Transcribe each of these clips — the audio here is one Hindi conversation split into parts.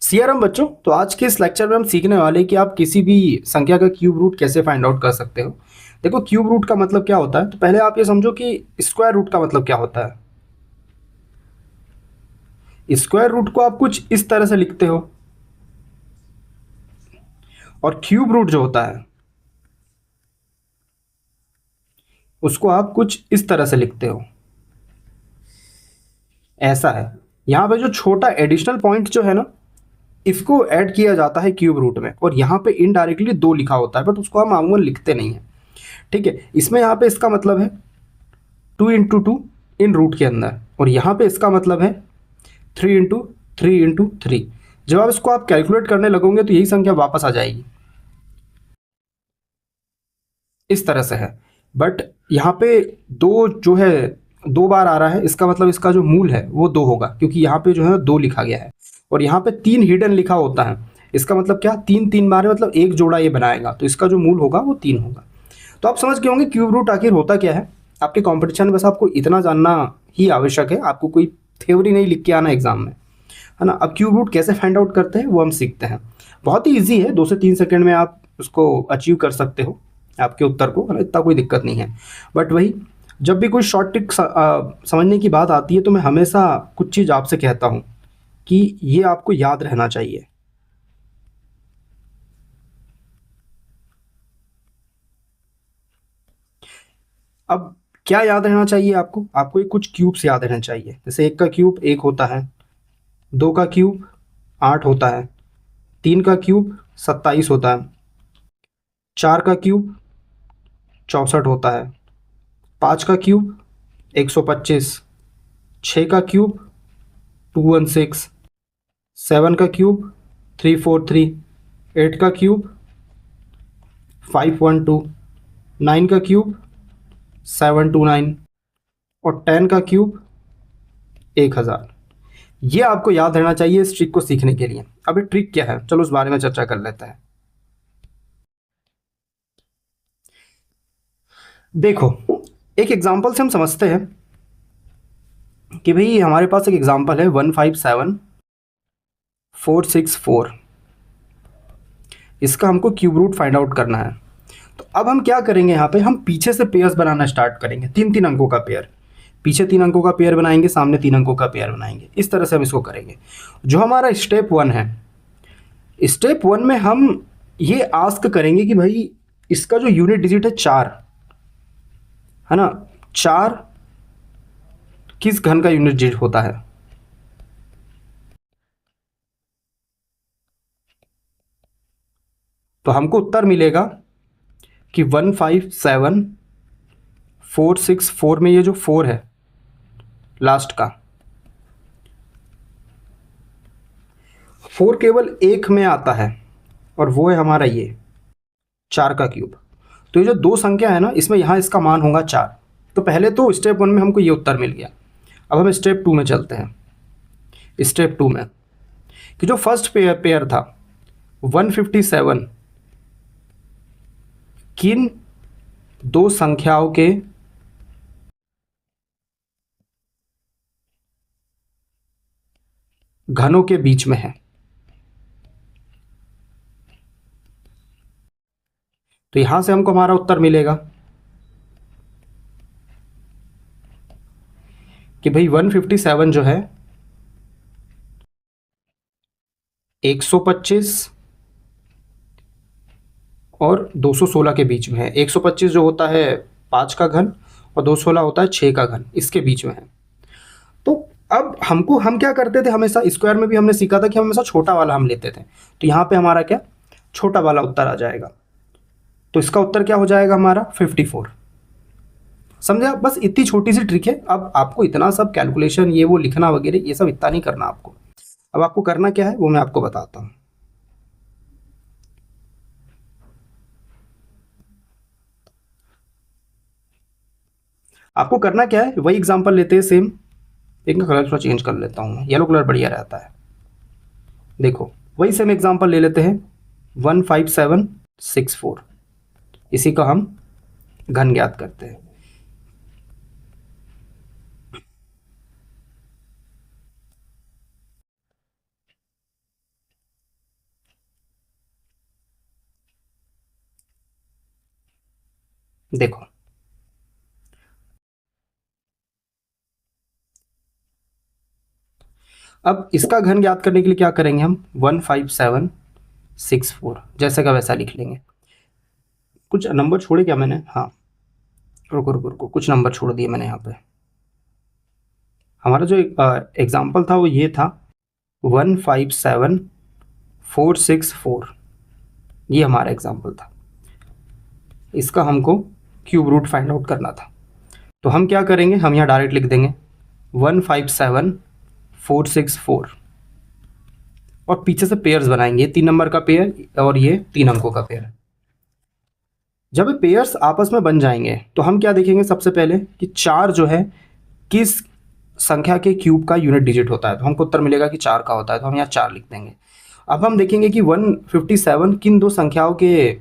सीआरएम बच्चों, तो आज के इस लेक्चर में हम सीखने वाले हैं कि आप किसी भी संख्या का क्यूब रूट कैसे फाइंड आउट कर सकते हो। देखो, क्यूब रूट का मतलब क्या होता है, तो पहले आप ये समझो कि स्क्वायर रूट का मतलब क्या होता है। स्क्वायर रूट को आप कुछ इस तरह से लिखते हो, और क्यूब रूट जो होता है उसको आप कुछ इस तरह से लिखते हो, ऐसा है। यहाँ पे जो छोटा एडिशनल पॉइंट जो है ना, इसको ऐड किया जाता है क्यूब रूट में, और यहाँ पे इनडायरेक्टली 2 लिखा होता है, बट उसको हम अमूमन लिखते नहीं है। ठीक है, इसमें यहाँ पे इसका मतलब है 2 × 2 इन रूट के अंदर, और यहाँ पे इसका मतलब है 3 × 3 × 3। जब आप इसको आप कैलकुलेट करने लगोगे तो यही संख्या वापस आ जाएगी, इस तरह से है। बट यहाँ पे दो जो है, 2 बार आ रहा है, इसका मतलब इसका जो मूल है वो 2 होगा, क्योंकि यहाँ पे जो है 2 लिखा गया है, और यहाँ पे 3 हिडन लिखा होता है। इसका मतलब क्या, 3 बार है, मतलब एक जोड़ा ये बनाएगा, तो इसका जो मूल होगा वो 3 होगा। तो आप समझ गए होंगे क्यूब रूट आखिर होता क्या है। आपके कंपटीशन में बस आपको इतना जानना ही आवश्यक है, आपको कोई थ्योरी नहीं लिख के आना एग्जाम में, है ना। अब क्यूब रूट कैसे फाइंड आउट करते हैं वो हम सीखते हैं। बहुत ही ईजी है, 2 से 3 सेकंड में आप उसको अचीव कर सकते हो, आपके उत्तर को, है ना, इतना कोई दिक्कत नहीं है। बट वही, जब भी कोई शॉर्ट ट्रिक समझने की बात आती है तो मैं हमेशा कुछ चीज़ आपसे कहता हूँ कि ये आपको याद रहना चाहिए। अब क्या याद रहना चाहिए आपको, आपको ये कुछ क्यूब्स याद रहना चाहिए। जैसे 1 का क्यूब 1 होता है, 2 का क्यूब 8 होता है, 3 का क्यूब 27 होता है, 4 का क्यूब 64 होता है, 5 का क्यूब 125, 6 का क्यूब 216, 7 का क्यूब 343, 8 का क्यूब 512, 9 का क्यूब 729, और 10 का क्यूब 1000। ये आपको याद रहना चाहिए इस ट्रिक को सीखने के लिए। अब ये ट्रिक क्या है, चलो उस बारे में चर्चा कर लेते हैं। देखो, एक एग्जांपल से हम समझते हैं कि भाई हमारे पास एक एग्जांपल है 157464। इसका हमको क्यूब रूट फाइंड आउट करना है। तो अब हम क्या करेंगे, यहाँ पे हम पीछे से पेयर्स बनाना स्टार्ट करेंगे, 3 3 अंकों का पेयर। पीछे 3 अंकों का पेयर बनाएंगे, सामने 3 अंकों का पेयर बनाएंगे, इस तरह से हम इसको करेंगे। जो हमारा स्टेप 1 है, स्टेप 1 में हम ये आस्क करेंगे कि भाई इसका जो यूनिट डिजिट है 4, है ना, 4 किस घन का यूनिट डिजिट होता है। तो हमको उत्तर मिलेगा कि 157464 में ये जो 4 है लास्ट का, 4 केवल एक में आता है, और वो है हमारा ये 4 का क्यूब। तो ये जो 2 संख्या है ना, इसमें यहाँ इसका मान होगा 4। तो पहले तो स्टेप 1 में हमको ये उत्तर मिल गया। अब हम स्टेप 2 में चलते हैं। स्टेप 2 में कि जो फर्स्ट पेयर था 157 किन 2 संख्याओं के घनों के बीच में है। तो यहां से हमको हमारा उत्तर मिलेगा कि भाई 157 जो है 125 और 216 के बीच में है। 125 जो होता है 5 का घन, और 216 होता है 6 का घन, इसके बीच में है। तो अब हम क्या करते थे, हमेशा स्क्वायर में भी हमने सीखा था कि हम हमेशा छोटा वाला हम लेते थे। तो यहाँ पे हमारा क्या, छोटा वाला उत्तर आ जाएगा। तो इसका उत्तर क्या हो जाएगा हमारा 54। समझे, बस इतनी छोटी सी ट्रिक है। अब आपको इतना सब कैलकुलेशन ये वो लिखना वगैरह ये सब इतना नहीं करना आपको। अब आपको करना क्या है वो मैं आपको बताता हूँ। आपको करना क्या है, वही एग्जांपल लेते हैं सेम। एक कलर थोड़ा चेंज कर लेता हूँ, येलो कलर बढ़िया रहता है। देखो, वही सेम एग्जांपल ले लेते हैं 15764। इसी का हम घन ज्ञात करते हैं। देखो अब इसका घन ज्ञात करने के लिए क्या करेंगे हम, 15764 जैसे का वैसा लिख लेंगे। कुछ नंबर छोड़े क्या मैंने, हाँ रुको रुको रुको, कुछ नंबर छोड़ दिए मैंने यहाँ पे। हमारा जो एग्जाम्पल था वो ये था 157,464, ये हमारा एग्जाम्पल था। इसका हमको क्यूब रूट फाइंड आउट करना था। तो हम क्या करेंगे, हम यहाँ डायरेक्ट लिख देंगे 157,464 और पीछे से पेयर्स बनाएंगे, 3 नंबर का पेयर और ये 3 अंकों का पेयर। जब पेयर्स आपस में बन जाएंगे तो हम क्या देखेंगे, सबसे पहले कि 4 जो है किस संख्या के क्यूब का यूनिट डिजिट होता है। तो हमको उत्तर मिलेगा कि 4 का होता है, तो हम यहाँ 4 लिख देंगे। अब हम देखेंगे कि 157 किन दो संख्याओं के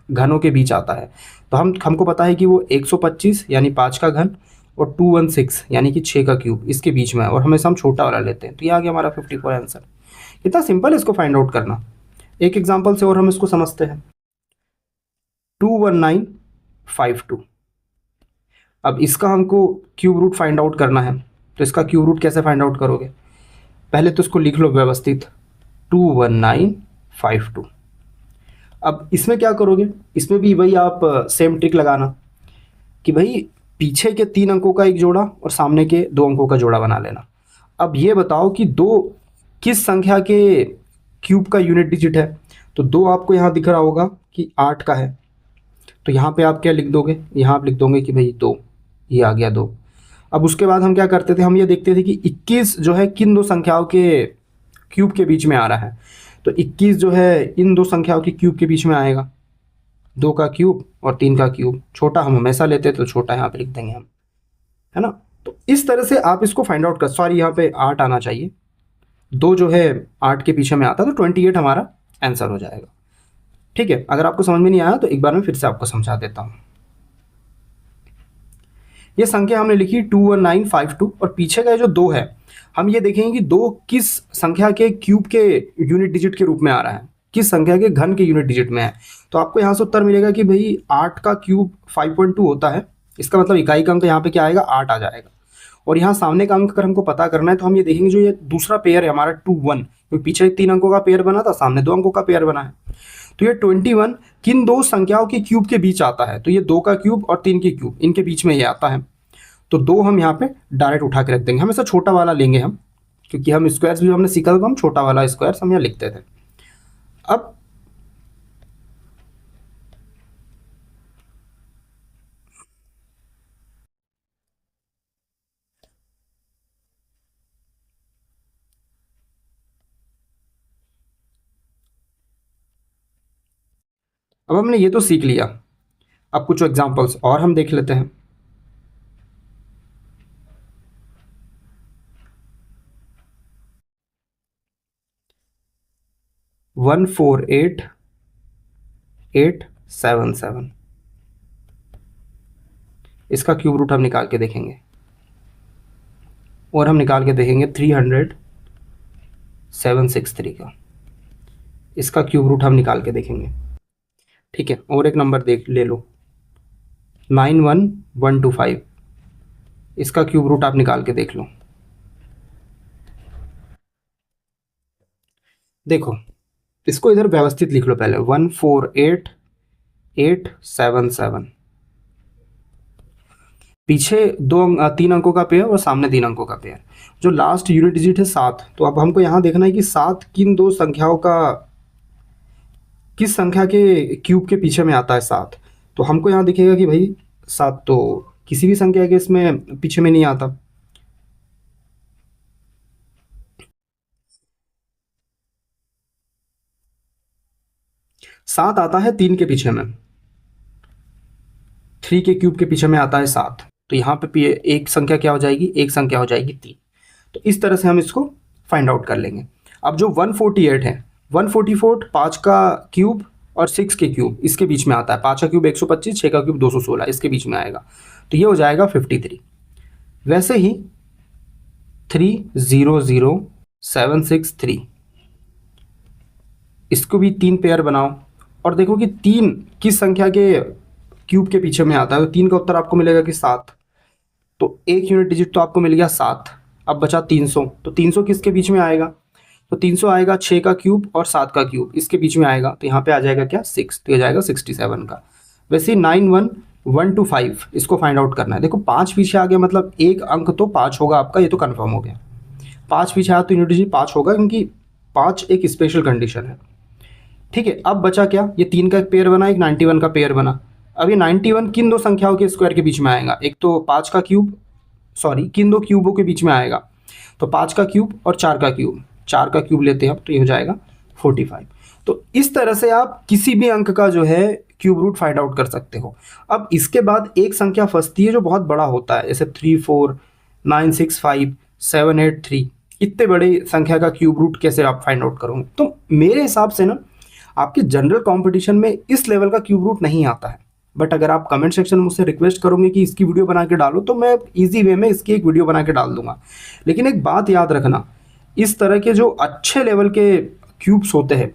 घनों के बीच आता है। तो हमको पता है कि वो 125 यानी 5 का घन और 216 यानी कि 6 का क्यूब इसके बीच में है, और हमेशा हम छोटा वाला लेते हैं। तो ये आ गया हमारा 54 आंसर। इतना सिंपल है इसको फाइंड आउट करना। एक एग्जाम्पल से और हम इसको समझते हैं, 21952। अब इसका हमको क्यूब रूट फाइंड आउट करना है। तो इसका क्यूब रूट कैसे फाइंड आउट करोगे, पहले तो इसको लिख लो व्यवस्थित 21952। अब इसमें क्या करोगे, इसमें भी वही आप सेम ट्रिक लगाना कि भाई पीछे के 3 अंकों का एक जोड़ा और सामने के 2 अंकों का जोड़ा बना लेना। अब ये बताओ कि 2 किस संख्या के क्यूब का यूनिट डिजिट है। तो 2 आपको यहाँ दिख रहा होगा कि 8 का है, तो यहाँ पे आप क्या लिख दोगे, यहाँ आप लिख दोगे कि भाई 2, ये आ गया 2। अब उसके बाद हम क्या करते थे, हम ये देखते थे कि 21 जो है किन दो संख्याओं के क्यूब के बीच में आ रहा है। तो 21 जो है इन दो संख्याओं के क्यूब के बीच में आएगा, 2 का क्यूब और 3 का क्यूब। छोटा हम हमेशा लेते तो छोटा यहाँ पे लिख देंगे हम, है ना। तो इस तरह से आप इसको फाइंड आउट कर, सॉरी यहाँ पे 8 आना चाहिए, 2 जो है 8 के पीछे में आता, तो 28 हमारा आंसर हो जाएगा। ठीक है, अगर आपको समझ में नहीं आया तो एक बार मैं फिर से आपको समझा देता हूँ। ये संख्या हमने लिखी 21952 और पीछे का जो 2 है, हम ये देखेंगे कि 2 किस संख्या के क्यूब के यूनिट डिजिट के रूप में आ रहा है, किस संख्या के घन के यूनिट डिजिट में है। तो आपको यहाँ से उत्तर मिलेगा कि भाई 8 का क्यूब 5.2 होता है। इसका मतलब इकाई का अंक यहाँ पे क्या आएगा, 8 आ जाएगा। और यहाँ सामने का अंक अगर हमको पता करना है तो हम ये देखेंगे जो ये दूसरा पेयर है हमारा 21, क्योंकि पीछे 3 अंकों का पेयर बना था, सामने 2 अंकों का पेयर बना है। तो ये 21 किन दो संख्याओं के क्यूब के बीच आता है। तो ये 2 का क्यूब और 3 के क्यूब, इनके बीच में ये आता है। तो 2 हम यहाँ पे डायरेक्ट उठा के रख देंगे, हमेशा छोटा वाला लेंगे हम, क्योंकि हम स्क्वायर्स भी हमने सीखा था, हम छोटा वाला स्क्वायर्स हम यहाँ लिखते थे। अब हमने ये तो सीख लिया, अब कुछ एग्जांपल्स और हम देख लेते हैं। One four eight eight seven seven, इसका क्यूब रूट हम निकाल के देखेंगे। और हम निकाल के देखेंगे 300,763 का, इसका क्यूब रूट हम निकाल के देखेंगे। ठीक है, और एक नंबर देख ले लो 91125, इसका क्यूब रूट आप निकाल के देख लो। देखो इसको इधर व्यवस्थित लिख लो पहले, 148,877, पीछे 3 अंकों का पेयर और सामने 3 अंकों का पेयर। जो लास्ट यूनिट डिजिट है 7, तो अब हमको यहाँ देखना है कि 7 किन दो संख्याओं का, किस संख्या के क्यूब के पीछे में आता है 7। तो हमको यहाँ दिखेगा कि भाई 7 तो किसी भी संख्या के इसमें पीछे में नहीं आता। सात आता है 3 के पीछे में, 3 के क्यूब के पीछे में आता है 7। तो यहाँ पे एक संख्या क्या हो जाएगी, एक संख्या हो जाएगी 3। तो इस तरह से हम इसको फाइंड आउट कर लेंगे। अब जो 148 है, 144 5 का क्यूब और 6 के क्यूब इसके बीच में आता है। 5 का क्यूब 125, 6 का क्यूब 216, इसके बीच में आएगा। तो ये हो जाएगा 53। वैसे ही 300763, इसको भी 3 पेयर बनाओ और देखो कि 3 किस संख्या के क्यूब के पीछे में आता है, तो 3 का उत्तर आपको मिलेगा कि 7। तो एक यूनिट डिजिट तो आपको मिल गया 7। अब बचा 300, तो 300 किसके बीच में आएगा? तो 300 आएगा 6 का क्यूब और 7 का क्यूब, इसके बीच में आएगा, तो यहाँ पे आ जाएगा क्या 6, तो ये जाएगा 67 का। वैसे 91125 इसको फाइंड आउट करना है। देखो 5 पीछे आ गया मतलब एक अंक तो 5 होगा आपका, ये तो कन्फर्म हो गया। 5 पीछे आया तो यूनिट डिजिट 5 होगा, क्योंकि 5 एक स्पेशल कंडीशन है। ठीक है, अब बचा क्या? ये 3 का एक पेयर बना, एक 91 का पेयर बना। अब ये 91 किन दो संख्याओं के स्क्वायर के बीच में आएगा? एक तो 5 का क्यूब, सॉरी किन दो क्यूबों के बीच में आएगा? तो 5 का क्यूब और 4 का क्यूब, 4 का क्यूब लेते हैं अब, तो ये हो जाएगा 45। तो इस तरह से आप किसी भी अंक का जो है क्यूब रूट फाइंड आउट कर सकते हो। अब इसके बाद एक संख्या फंसती है जो बहुत बड़ा होता है, जैसे 34965 783, इतने बड़े संख्या का क्यूब रूट कैसे आप फाइंड आउट करोगे? तो मेरे हिसाब से ना आपके जनरल कंपटीशन में इस लेवल का क्यूब रूट नहीं आता है। बट अगर आप कमेंट सेक्शन में मुझसे रिक्वेस्ट करोगे कि इसकी वीडियो बना के डालो, तो मैं इजी वे में इसकी एक वीडियो बना के डाल दूंगा। लेकिन एक बात याद रखना, इस तरह के जो अच्छे लेवल के क्यूब्स होते हैं,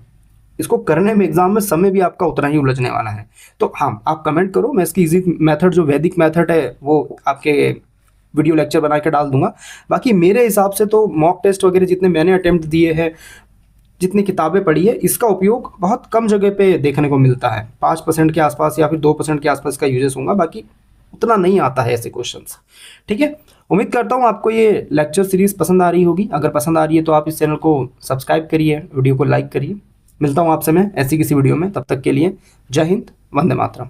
इसको करने में एग्जाम में समय भी आपका उतना ही उलझने वाला है। तो हाँ, आप कमेंट करो, मैं इसकी इजी मेथड जो वैदिक मेथड है वो आपके वीडियो लेक्चर बना के डाल दूंगा। बाकी मेरे हिसाब से तो मॉक टेस्ट वगैरह जितने मैंने अटेम्प्ट दिए हैं, जितनी किताबें पढ़ी है, इसका उपयोग बहुत कम जगह पे देखने को मिलता है। 5% के आसपास या फिर 2% के आसपास का यूजेस होगा, बाकी उतना नहीं आता है ऐसे क्वेश्चंस। ठीक है, उम्मीद करता हूँ आपको ये लेक्चर सीरीज पसंद आ रही होगी। अगर पसंद आ रही है तो आप इस चैनल को सब्सक्राइब करिए, वीडियो को लाइक करिए। मिलता हूँ आपसे मैं ऐसी किसी वीडियो में, तब तक के लिए जय हिंद, वंदे मातरम।